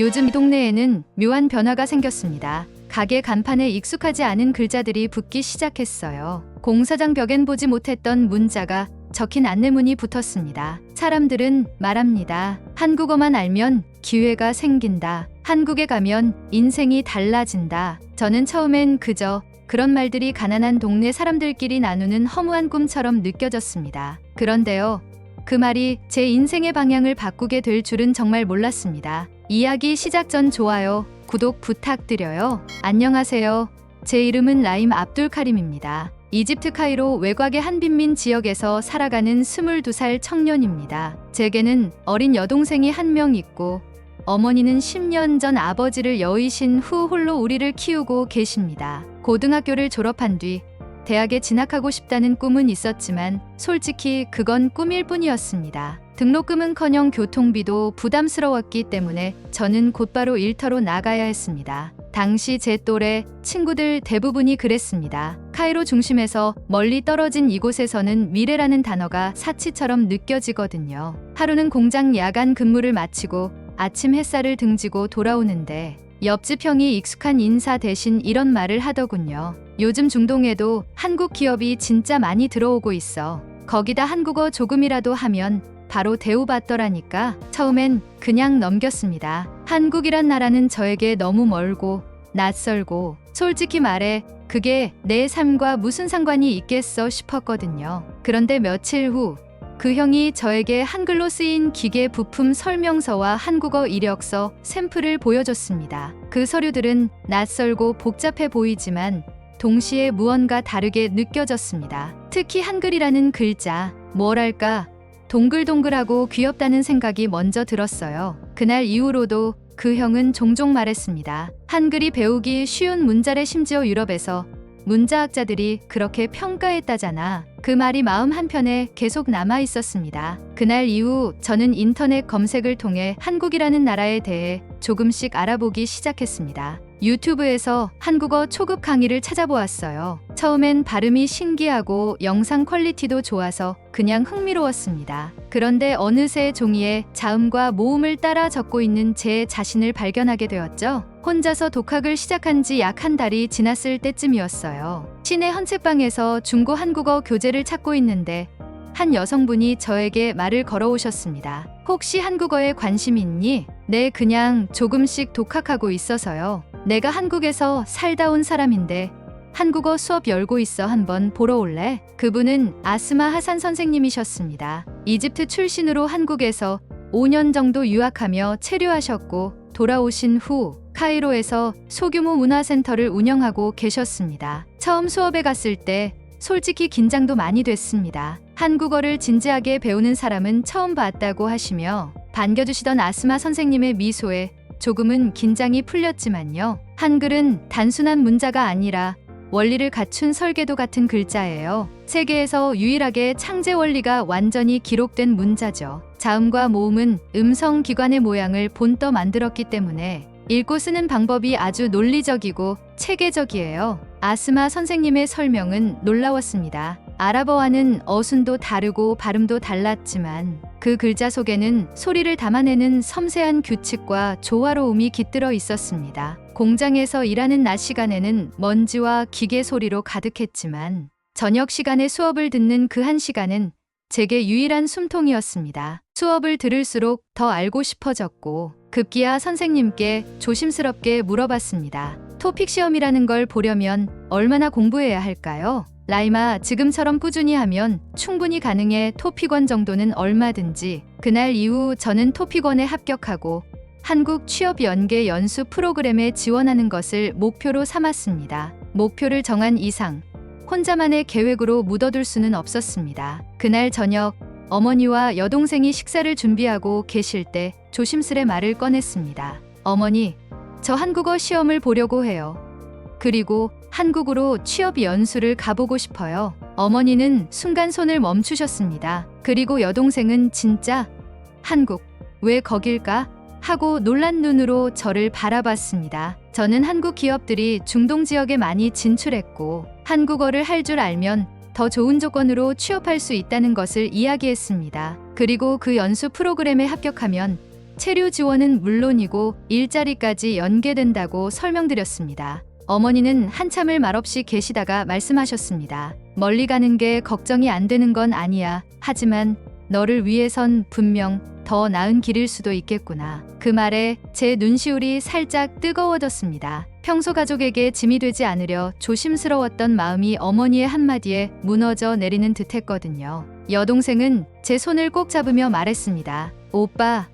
요즘 이 동네에는 묘한 변화가 생겼습니다. 가게 간판에 익숙하지 않은 글자들이 붙기 시작했어요. 공사장 벽엔 보지 못했던 문자가 적힌 안내문이 붙었습니다. 사람들은 말합니다. 한국어만 알면 기회가 생긴다. 한국에 가면 인생이 달라진다. 저는 처음엔 그저 그런 말들이 가난한 동네 사람들끼리 나누는 허무한 꿈처럼 느껴졌습니다. 그런데요, 그 말이 제 인생의 방향을 바꾸게 될 줄은 정말 몰랐습니다. 이야기 시작 전 좋아요, 구독 부탁드려요. 안녕하세요. 제 이름은 라임 압둘카림입니다. 이집트 카이로 외곽의 한 빈민 지역에서 살아가는 22살 청년입니다. 제게는 어린 여동생이 한 명 있고 어머니는 10년 전 아버지를 여의신 후 홀로 우리를 키우고 계십니다. 고등학교를 졸업한 뒤 대학에 진학하고 싶다는 꿈은 있었지만 솔직히 그건 꿈일 뿐이었습니다. 등록금은커녕 교통비도 부담스러웠기 때문에 저는 곧바로 일터로 나가야 했습니다. 당시 제 또래 친구들 대부분이 그랬습니다. 카이로 중심에서 멀리 떨어진 이곳에서는 미래라는 단어가 사치처럼 느껴지거든요. 하루는 공장 야간 근무를 마치고 아침 햇살을 등지고 돌아오는데 옆집 형이 익숙한 인사 대신 이런 말을 하더군요. 요즘 중동에도 한국 기업이 진짜 많이 들어오고 있어. 거기다 한국어 조금이라도 하면 바로 대우받더라니까. 처음엔 그냥 넘겼습니다. 한국이란 나라는 저에게 너무 멀고 낯설고 솔직히 말해 그게 내 삶과 무슨 상관이 있겠어 싶었거든요. 그런데 며칠 후 그 형이 저에게 한글로 쓰인 기계 부품 설명서와 한국어 이력서 샘플을 보여줬습니다. 그 서류들은 낯설고 복잡해 보이지만 동시에 무언가 다르게 느껴졌습니다. 특히 한글이라는 글자, 뭐랄까 동글동글하고 귀엽다는 생각이 먼저 들었어요. 그날 이후로도 그 형은 종종 말했습니다. 한글이 배우기 쉬운 문자래. 심지어 유럽에서 문자학자들이 그렇게 평가했다잖아. 그 말이 마음 한편에 계속 남아 있었습니다. 그날 이후 저는 인터넷 검색을 통해 한국이라는 나라에 대해 조금씩 알아보기 시작했습니다. 유튜브에서 한국어 초급 강의를 찾아보았어요. 처음엔 발음이 신기하고 영상 퀄리티도 좋아서 그냥 흥미로웠습니다. 그런데 어느새 종이에 자음과 모음을 따라 적고 있는 제 자신을 발견하게 되었죠. 혼자서 독학을 시작한 지 약 한 달이 지났을 때쯤이었어요. 시내 헌책방에서 중고 한국어 교재를 찾고 있는데 한 여성분이 저에게 말을 걸어오셨습니다. 혹시 한국어에 관심 있니? 네, 그냥 조금씩 독학하고 있어서요. 내가 한국에서 살다 온 사람인데 한국어 수업 열고 있어. 한번 보러 올래? 그분은 아스마 하산 선생님이셨습니다. 이집트 출신으로 한국에서 5년 정도 유학하며 체류하셨고 돌아오신 후 카이로에서 소규모 문화센터를 운영하고 계셨습니다. 처음 수업에 갔을 때 솔직히 긴장도 많이 됐습니다. 한국어를 진지하게 배우는 사람은 처음 봤다고 하시며 반겨주시던 아스마 선생님의 미소에 조금은 긴장이 풀렸지만요. 한글은 단순한 문자가 아니라 원리를 갖춘 설계도 같은 글자예요. 세계에서 유일하게 창제 원리가 완전히 기록된 문자죠. 자음과 모음은 음성 기관의 모양을 본떠 만들었기 때문에 읽고 쓰는 방법이 아주 논리적이고 체계적이에요. 아스마 선생님의 설명은 놀라웠습니다. 아랍어와는 어순도 다르고 발음도 달랐지만 그 글자 속에는 소리를 담아내는 섬세한 규칙과 조화로움이 깃들어 있었습니다. 공장에서 일하는 낮 시간에는 먼지와 기계 소리로 가득했지만 저녁 시간에 수업을 듣는 그 한 시간은 제게 유일한 숨통이었습니다. 수업을 들을수록 더 알고 싶어졌고 급기야 선생님께 조심스럽게 물어봤습니다. 토픽 시험이라는 걸 보려면 얼마나 공부해야 할까요? 라임아, 지금처럼 꾸준히 하면 충분히 가능해. 토픽1 정도는 얼마든지. 그날 이후 저는 토픽1에 합격하고 한국 취업 연계 연수 프로그램에 지원하는 것을 목표로 삼았습니다. 목표를 정한 이상 혼자만의 계획으로 묻어둘 수는 없었습니다. 그날 저녁 어머니와 여동생이 식사를 준비하고 계실 때 조심스레 말을 꺼냈습니다. 어머니, 저 한국어 시험을 보려고 해요. 그리고 한국으로 취업 연수를 가보고 싶어요. 어머니는 순간 손을 멈추셨습니다. 그리고 여동생은 진짜 한국, 왜 거길까? 하고 놀란 눈으로 저를 바라봤습니다. 저는 한국 기업들이 중동 지역에 많이 진출했고 한국어를 할 줄 알면 더 좋은 조건으로 취업할 수 있다는 것을 이야기했습니다. 그리고 그 연수 프로그램에 합격하면 체류 지원은 물론이고 일자리까지 연계된다고 설명드렸습니다. 어머니는 한참을 말없이 계시다가 말씀하셨습니다. 멀리 가는 게 걱정이 안 되는 건 아니야. 하지만 너를 위해선 분명 더 나은 길일 수도 있겠구나. 그 말에 제 눈시울이 살짝 뜨거워졌습니다. 평소 가족에게 짐이 되지 않으려 조심스러웠던 마음이 어머니의 한마디에 무너져 내리는 듯 했거든요. 여동생은 제 손을 꼭 잡으며 말했습니다. 오빠,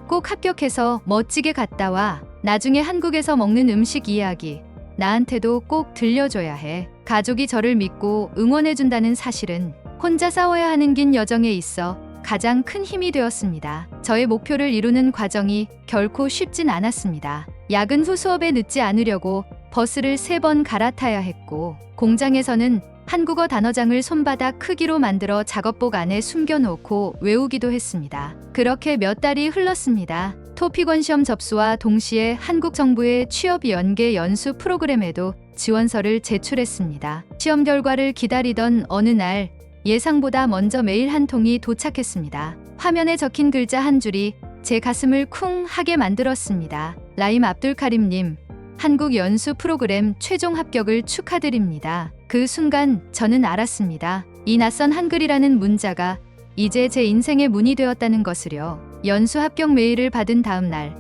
꼭 합격해서 멋지게 갔다 와. 나중에 한국에서 먹는 음식 이야기 나한테도 꼭 들려줘야 해. 가족이 저를 믿고 응원해준다는 사실은 혼자 싸워야 하는 긴 여정에 있어 가장 큰 힘이 되었습니다. 저의 목표를 이루는 과정이 결코 쉽진 않았습니다. 야근 후 수업에 늦지 않으려고 버스를 3번 갈아타야 했고, 공장에서는 한국어 단어장을 손바닥 크기로 만들어 작업복 안에 숨겨놓고 외우기도 했습니다. 그렇게 몇 달이 흘렀습니다. 토픽원 시험 접수와 동시에 한국 정부의 취업 연계 연수 프로그램에도 지원서를 제출했습니다. 시험 결과를 기다리던 어느 날 예상보다 먼저 메일 한 통이 도착했습니다. 화면에 적힌 글자 한 줄이 제 가슴을 쿵 하게 만들었습니다. 라임 압둘카림님, 한국 연수 프로그램 최종 합격을 축하드립니다. 그 순간 저는 알았습니다. 이 낯선 한글이라는 문자가 이제 제 인생의 문이 되었다는 것을요. 연수 합격 메일을 받은 다음 날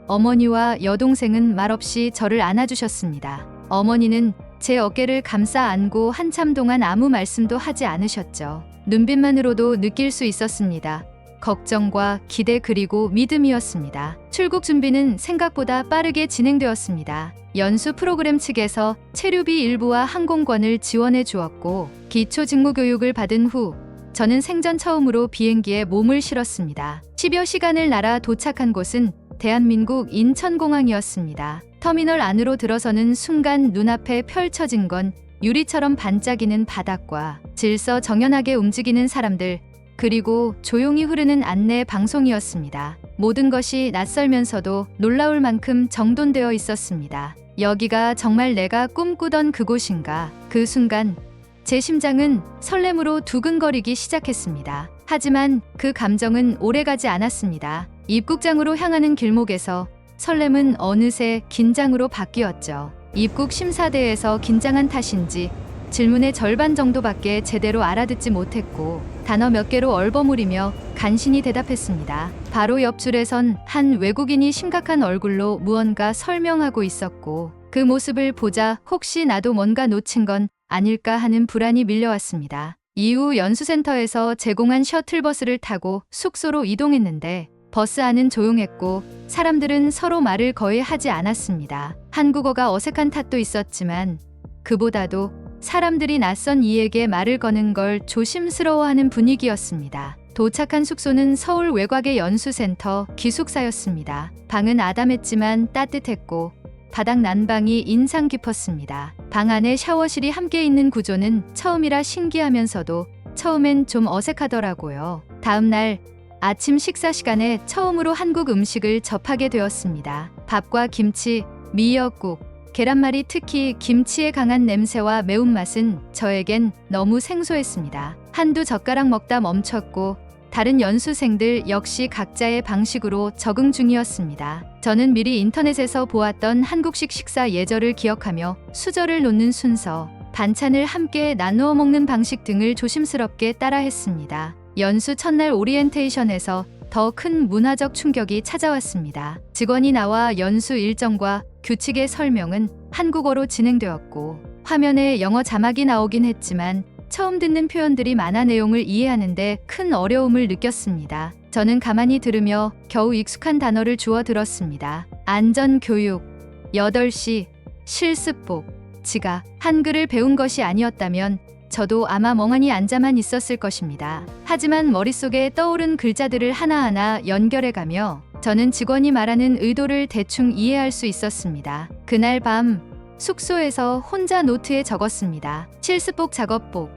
어머니와 여동생은 말없이 저를 안아주셨습니다. 어머니는 제 어깨를 감싸 안고 한참 동안 아무 말씀도 하지 않으셨죠. 눈빛만으로도 느낄 수 있었습니다. 걱정과 기대 그리고 믿음이었습니다. 출국 준비는 생각보다 빠르게 진행되었습니다. 연수 프로그램 측에서 체류비 일부와 항공권을 지원해 주었고, 기초 직무 교육을 받은 후 저는 생전 처음으로 비행기에 몸을 실었습니다. 10여 시간을 날아 도착한 곳은 대한민국 인천공항이었습니다. 터미널 안으로 들어서는 순간 눈앞에 펼쳐진 건 유리처럼 반짝이는 바닥과 질서정연하게 움직이는 사람들, 그리고 조용히 흐르는 안내 방송이었습니다. 모든 것이 낯설면서도 놀라울 만큼 정돈되어 있었습니다. 여기가 정말 내가 꿈꾸던 그곳인가. 그 순간 제 심장은 설렘으로 두근거리기 시작했습니다. 하지만 그 감정은 오래가지 않았습니다. 입국장으로 향하는 길목에서 설렘은 어느새 긴장으로 바뀌었죠. 입국 심사대에서 긴장한 탓인지 질문의 절반 정도밖에 제대로 알아듣지 못했고, 단어 몇 개로 얼버무리며 간신히 대답했습니다. 바로 옆 줄에선 한 외국인이 심각한 얼굴로 무언가 설명하고 있었고, 그 모습을 보자 혹시 나도 뭔가 놓친 건 아닐까 하는 불안이 밀려왔습니다. 이후 연수센터에서 제공한 셔틀버스를 타고 숙소로 이동했는데, 버스 안은 조용했고 사람들은 서로 말을 거의 하지 않았습니다. 한국어가 어색한 탓도 있었지만 그보다도 사람들이 낯선 이에게 말을 거는 걸 조심스러워하는 분위기였습니다. 도착한 숙소는 서울 외곽의 연수센터 기숙사였습니다. 방은 아담했지만 따뜻했고 바닥 난방이 인상 깊었습니다. 방 안에 샤워실이 함께 있는 구조는 처음이라 신기하면서도 처음엔 좀 어색하더라고요. 다음 날 아침 식사 시간에 처음으로 한국 음식을 접하게 되었습니다. 밥과 김치, 미역국, 계란말이, 특히 김치의 강한 냄새와 매운맛은 저에겐 너무 생소했습니다. 한두 젓가락 먹다 멈췄고 다른 연수생들 역시 각자의 방식으로 적응 중이었습니다. 저는 미리 인터넷에서 보았던 한국식 식사 예절을 기억하며 수저를 놓는 순서, 반찬을 함께 나누어 먹는 방식 등을 조심스럽게 따라했습니다. 연수 첫날 오리엔테이션에서 더 큰 문화적 충격이 찾아왔습니다. 직원이 나와 연수 일정과 규칙의 설명은 한국어로 진행되었고, 화면에 영어 자막이 나오긴 했지만 처음 듣는 표현들이 많아 내용을 이해하는데 큰 어려움을 느꼈습니다. 저는 가만히 들으며 겨우 익숙한 단어를 주워 들었습니다. 안전교육, 8시, 실습복, 지각. 한글을 배운 것이 아니었다면 저도 아마 멍하니 앉아만 있었을 것입니다. 하지만 머릿속에 떠오른 글자들을 하나하나 연결해가며 저는 직원이 말하는 의도를 대충 이해할 수 있었습니다. 그날 밤 숙소에서 혼자 노트에 적었습니다. 실습복, 작업복,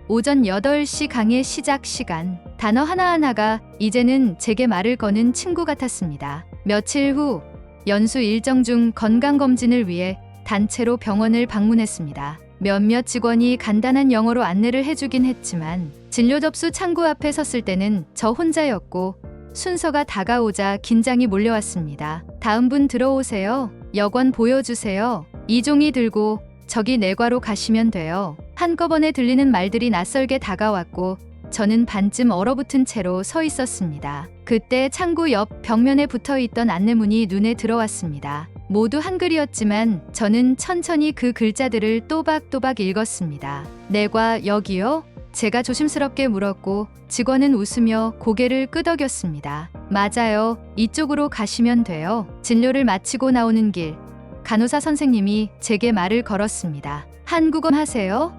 오전 8시 강의 시작 시간. 단어 하나하나가 이제는 제게 말을 거는 친구 같았습니다. 며칠 후 연수 일정 중 건강검진을 위해 단체로 병원을 방문했습니다. 몇몇 직원이 간단한 영어로 안내를 해주긴 했지만 진료 접수 창구 앞에 섰을 때는 저 혼자였고 순서가 다가오자 긴장이 몰려왔습니다. 다음 분 들어오세요. 여권 보여주세요. 이종이 들고 저기 내과로 가시면 돼요. 한꺼번에 들리는 말들이 낯설게 다가왔고 저는 반쯤 얼어붙은 채로 서 있었습니다. 그때 창구 옆 벽면에 붙어있던 안내문이 눈에 들어왔습니다. 모두 한글이었지만 저는 천천히 그 글자들을 또박또박 읽었습니다. 내과 여기요? 제가 조심스럽게 물었고 직원은 웃으며 고개를 끄덕였습니다. 맞아요. 이쪽으로 가시면 돼요. 진료를 마치고 나오는 길, 간호사 선생님이 제게 말을 걸었습니다. 한국어 하세요?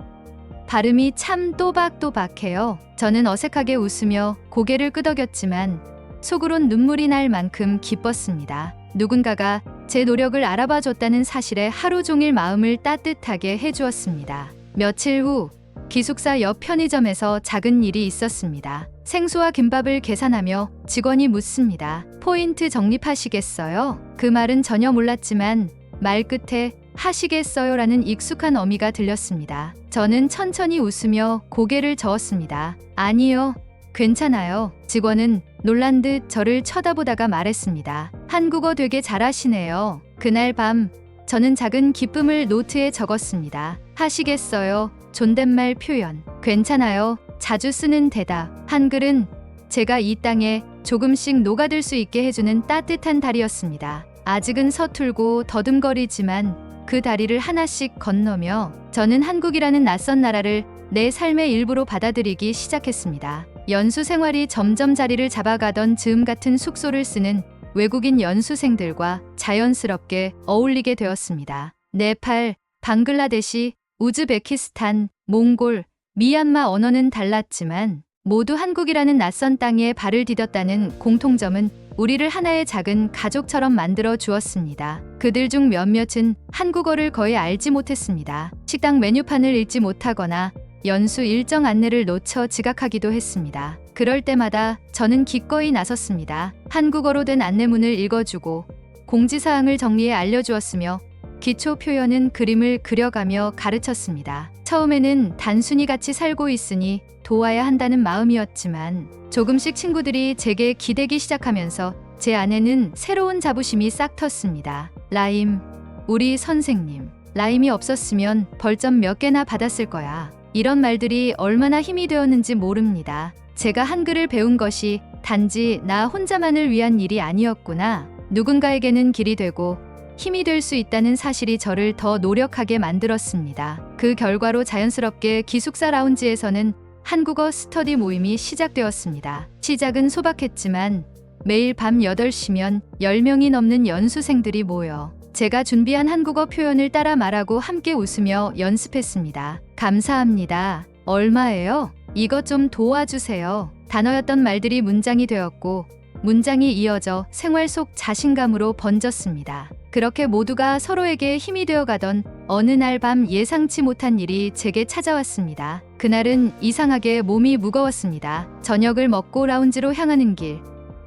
발음이 참 또박또박해요. 저는 어색하게 웃으며 고개를 끄덕였지만 속으론 눈물이 날 만큼 기뻤습니다. 누군가가 제 노력을 알아봐 줬다는 사실에 하루 종일 마음을 따뜻하게 해주었습니다. 며칠 후 기숙사 옆 편의점에서 작은 일이 있었습니다. 생수와 김밥을 계산하며 직원이 묻습니다. 포인트 적립하시겠어요? 그 말은 전혀 몰랐지만 말 끝에 하시겠어요라는 익숙한 어미가 들렸습니다. 저는 천천히 웃으며 고개를 저었습니다. 아니요, 괜찮아요. 직원은 놀란 듯 저를 쳐다보다가 말했습니다. 한국어 되게 잘하시네요. 그날 밤 저는 작은 기쁨을 노트에 적었습니다. 하시겠어요? 존댓말 표현. 괜찮아요. 자주 쓰는 대답. 한글은 제가 이 땅에 조금씩 녹아들 수 있게 해주는 따뜻한 다리였습니다. 아직은 서툴고 더듬거리지만 그 다리를 하나씩 건너며 저는 한국이라는 낯선 나라를 내 삶의 일부로 받아들이기 시작했습니다. 연수 생활이 점점 자리를 잡아가던 즈음 같은 숙소를 쓰는 외국인 연수생들과 자연스럽게 어울리게 되었습니다. 네팔, 방글라데시, 우즈베키스탄, 몽골, 미얀마 언어는 달랐지만 모두 한국이라는 낯선 땅에 발을 디뎠다는 공통점은 우리를 하나의 작은 가족처럼 만들어 주었습니다. 그들 중 몇몇은 한국어를 거의 알지 못했습니다. 식당 메뉴판을 읽지 못하거나 연수 일정 안내를 놓쳐 지각하기도 했습니다. 그럴 때마다 저는 기꺼이 나섰습니다. 한국어로 된 안내문을 읽어주고 공지사항을 정리해 알려주었으며 기초 표현은 그림을 그려가며 가르쳤습니다. 처음에는 단순히 같이 살고 있으니 도와야 한다는 마음이었지만 조금씩 친구들이 제게 기대기 시작하면서 제 안에는 새로운 자부심이 싹 텄습니다. 라임, 우리 선생님. 라임이 없었으면 벌점 몇 개나 받았을 거야. 이런 말들이 얼마나 힘이 되었는지 모릅니다. 제가 한글을 배운 것이 단지 나 혼자만을 위한 일이 아니었구나. 누군가에게는 길이 되고 힘이 될 수 있다는 사실이 저를 더 노력하게 만들었습니다. 그 결과로 자연스럽게 기숙사 라운지에서는 한국어 스터디 모임이 시작되었습니다. 시작은 소박했지만 매일 밤 8시면 10명이 넘는 연수생들이 모여 제가 준비한 한국어 표현을 따라 말하고 함께 웃으며 연습했습니다. 감사합니다. 얼마예요? 이것 좀 도와주세요. 단어였던 말들이 문장이 되었고 문장이 이어져 생활 속 자신감으로 번졌습니다. 그렇게 모두가 서로에게 힘이 되어가던 어느 날 밤 예상치 못한 일이 제게 찾아왔습니다. 그날은 이상하게 몸이 무거웠습니다. 저녁을 먹고 라운지로 향하는 길.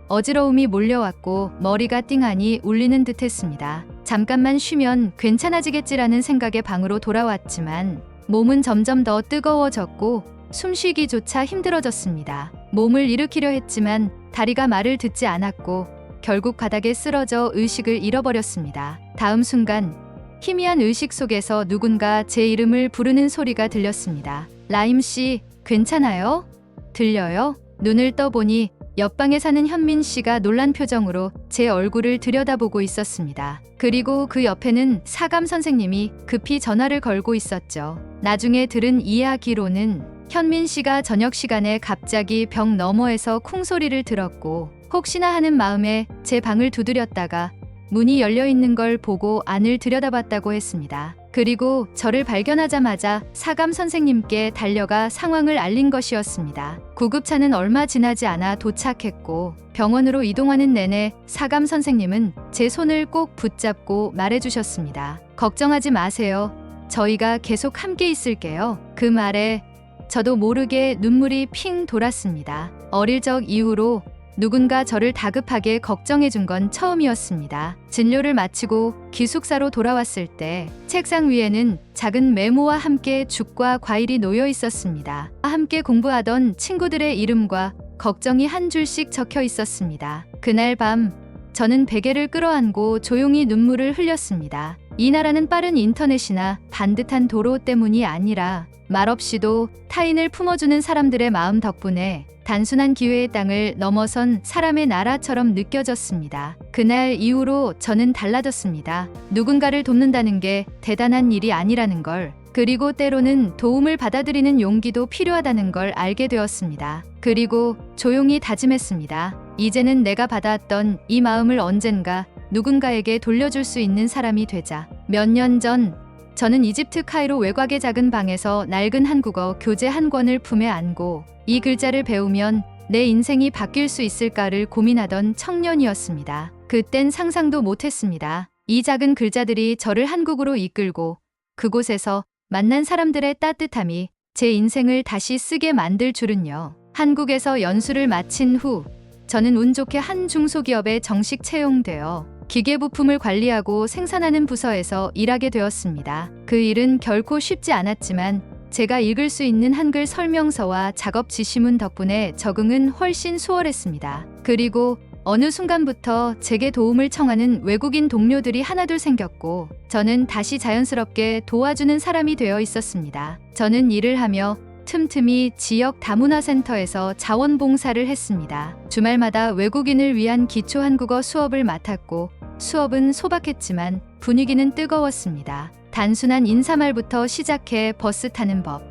어지러움이 몰려왔고 머리가 띵하니 울리는 듯했습니다. 잠깐만 쉬면 괜찮아지겠지라는 생각에 방으로 돌아왔지만 몸은 점점 더 뜨거워졌고 숨쉬기조차 힘들어졌습니다. 몸을 일으키려 했지만 다리가 말을 듣지 않았고 결국 바닥에 쓰러져 의식을 잃어버렸습니다. 다음 순간 희미한 의식 속에서 누군가 제 이름을 부르는 소리가 들렸습니다. 라임 씨, 괜찮아요? 들려요? 눈을 떠보니 옆방에 사는 현민 씨가 놀란 표정으로 제 얼굴을 들여다보고 있었습니다. 그리고 그 옆에는 사감 선생님이 급히 전화를 걸고 있었죠. 나중에 들은 이야기로는 현민 씨가 저녁 시간에 갑자기 벽 너머에서 쿵소리를 들었고 혹시나 하는 마음에 제 방을 두드렸다가 문이 열려 있는 걸 보고 안을 들여다봤다고 했습니다. 그리고 저를 발견하자마자 사감 선생님께 달려가 상황을 알린 것이었습니다. 구급차는 얼마 지나지 않아 도착했고 병원으로 이동하는 내내 사감 선생님은 제 손을 꼭 붙잡고 말해주셨습니다. 걱정하지 마세요. 저희가 계속 함께 있을게요. 그 말에 저도 모르게 눈물이 핑 돌았습니다. 어릴 적 이후로 누군가 저를 다급하게 걱정해준 건 처음이었습니다. 진료를 마치고 기숙사로 돌아왔을 때 책상 위에는 작은 메모와 함께 죽과 과일이 놓여 있었습니다. 함께 공부하던 친구들의 이름과 걱정이 한 줄씩 적혀 있었습니다. 그날 밤 저는 베개를 끌어안고 조용히 눈물을 흘렸습니다. 이 나라는 빠른 인터넷이나 반듯한 도로 때문이 아니라 말없이도 타인을 품어주는 사람들의 마음 덕분에 단순한 기회의 땅을 넘어선 사람의 나라처럼 느껴졌습니다. 그날 이후로 저는 달라졌습니다. 누군가를 돕는다는 게 대단한 일이 아니라는 걸, 그리고 때로는 도움을 받아들이는 용기도 필요하다는 걸 알게 되었습니다. 그리고 조용히 다짐했습니다. 이제는 내가 받아왔던 이 마음을 언젠가 누군가에게 돌려줄 수 있는 사람이 되자. 몇 년 전 저는 이집트 카이로 외곽의 작은 방에서 낡은 한국어 교재 한 권을 품에 안고 이 글자를 배우면 내 인생이 바뀔 수 있을까를 고민하던 청년이었습니다. 그땐 상상도 못했습니다. 이 작은 글자들이 저를 한국으로 이끌고 그곳에서 만난 사람들의 따뜻함이 제 인생을 다시 쓰게 만들 줄은요. 한국에서 연수를 마친 후 저는 운 좋게 한 중소기업에 정식 채용되어 기계 부품을 관리하고 생산하는 부서에서 일하게 되었습니다. 그 일은 결코 쉽지 않았지만 제가 읽을 수 있는 한글 설명서와 작업 지시문 덕분에 적응은 훨씬 수월했습니다. 그리고 어느 순간부터 제게 도움을 청하는 외국인 동료들이 하나둘 생겼고 저는 다시 자연스럽게 도와주는 사람이 되어 있었습니다. 저는 일을 하며 틈틈이 지역 다문화센터에서 자원봉사를 했습니다. 주말마다 외국인을 위한 기초 한국어 수업을 맡았고 수업은 소박했지만 분위기는 뜨거웠습니다. 단순한 인사말부터 시작해 버스 타는 법,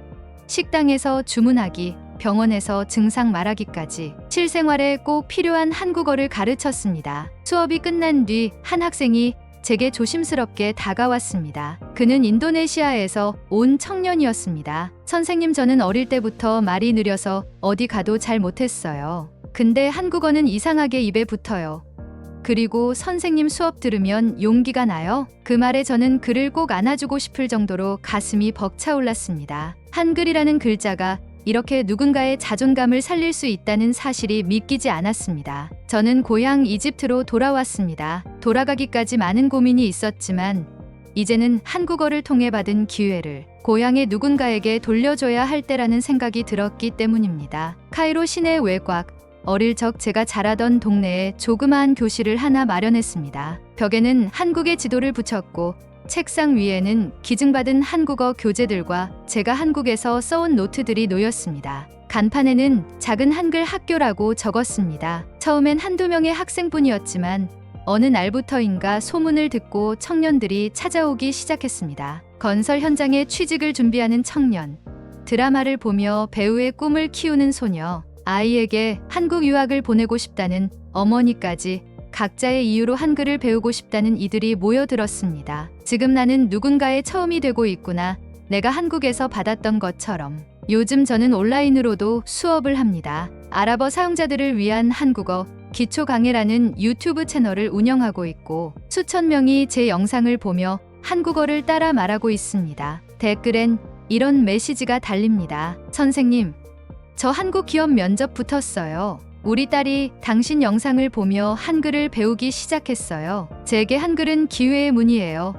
식당에서 주문하기, 병원에서 증상 말하기까지 실생활에 꼭 필요한 한국어를 가르쳤습니다. 수업이 끝난 뒤 한 학생이 제게 조심스럽게 다가왔습니다. 그는 인도네시아에서 온 청년이었습니다. 선생님, 저는 어릴 때부터 말이 느려서 어디 가도 잘 못했어요. 근데 한국어는 이상하게 입에 붙어요. 그리고 선생님 수업 들으면 용기가 나요. 그 말에 저는 그를 꼭 안아주고 싶을 정도로 가슴이 벅차올랐습니다. 한글이라는 글자가 이렇게 누군가의 자존감을 살릴 수 있다는 사실이 믿기지 않았습니다. 저는 고향 이집트로 돌아왔습니다. 돌아가기까지 많은 고민이 있었지만 이제는 한국어를 통해 받은 기회를 고향의 누군가에게 돌려줘야 할 때라는 생각이 들었기 때문입니다. 카이로 시내 외곽, 어릴 적 제가 자라던 동네에 조그마한 교실을 하나 마련했습니다. 벽에는 한국의 지도를 붙였고 책상 위에는 기증받은 한국어 교재들과 제가 한국에서 써온 노트들이 놓였습니다. 간판에는 작은 한글 학교라고 적었습니다. 처음엔 한두 명의 학생뿐이었지만 어느 날부터인가 소문을 듣고 청년들이 찾아오기 시작했습니다. 건설 현장에 취직을 준비하는 청년, 드라마를 보며 배우의 꿈을 키우는 소녀, 아이에게 한국 유학을 보내고 싶다는 어머니까지 각자의 이유로 한글을 배우고 싶다는 이들이 모여들었습니다. 지금 나는 누군가의 처음이 되고 있구나. 내가 한국에서 받았던 것처럼. 요즘 저는 온라인으로도 수업을 합니다. 아랍어 사용자들을 위한 한국어 기초 강의라는 유튜브 채널을 운영하고 있고 수천 명이 제 영상을 보며 한국어를 따라 말하고 있습니다. 댓글엔 이런 메시지가 달립니다. 선생님, 저 한국 기업 면접 붙었어요. 우리 딸이 당신 영상을 보며 한글을 배우기 시작했어요. 제게 한글은 기회의 문이에요.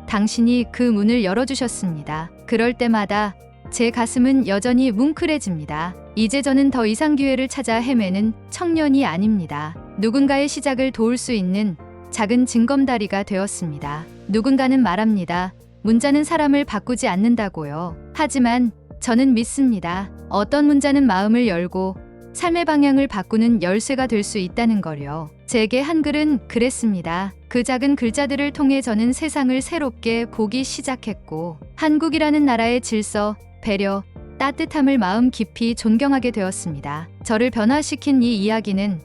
당신이 그 문을 열어주셨습니다. 그럴 때마다 제 가슴은 여전히 뭉클해집니다. 이제 저는 더 이상 기회를 찾아 헤매는 청년이 아닙니다. 누군가의 시작을 도울 수 있는 작은 징검다리가 되었습니다. 누군가는 말합니다. 문자는 사람을 바꾸지 않는다고요. 하지만 저는 믿습니다. 어떤 문자는 마음을 열고 삶의 방향을 바꾸는 열쇠가 될 수 있다는 걸요. 제게 한글은 그랬습니다. 그 작은 글자들을 통해 저는 세상을 새롭게 보기 시작했고 한국이라는 나라의 질서, 배려, 따뜻함을 마음 깊이 존경하게 되었습니다. 저를 변화시킨 이 이야기는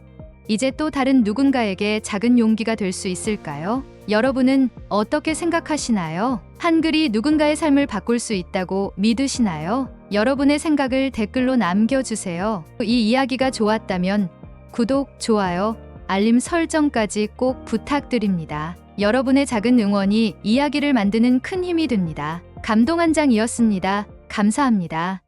이제 또 다른 누군가에게 작은 용기가 될 수 있을까요? 여러분은 어떻게 생각하시나요? 한글이 누군가의 삶을 바꿀 수 있다고 믿으시나요? 여러분의 생각을 댓글로 남겨주세요. 이 이야기가 좋았다면 구독, 좋아요, 알림 설정까지 꼭 부탁드립니다. 여러분의 작은 응원이 이야기를 만드는 큰 힘이 됩니다. 감동 한 장이었습니다. 감사합니다.